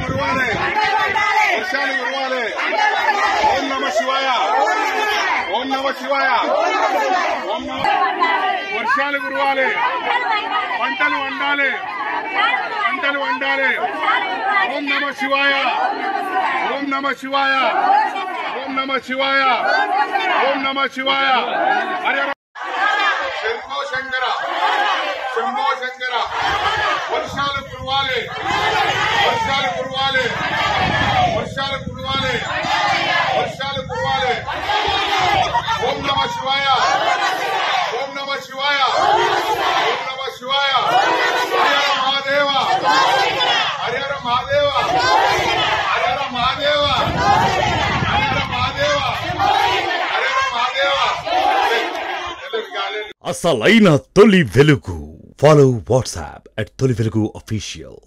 కురవాలి వర్షాలు కురవాలి ఓం నమ శివాయ ఓం నమ శివాయ ఓం నమ వర్షాలు కురవాలి పంటలు వండాలి ఓం నమ శివాయ ఓం నమ శివాయ ఓం నమ శివాయ ఓం నమ శివాయ హరే శంభో శంకర వర్షాలు కురవాలి ఓం నమ శివాయ ఓం నమ శివాయ ఓం నమ శివాయ హరిహర మహాదేవ హరిహర మహాదేవ హరిహర మహాదేవ హరిహర మహాదేవ అసలైన తొలి వెలుగు. Follow WhatsApp @తొలి వెలుగు official.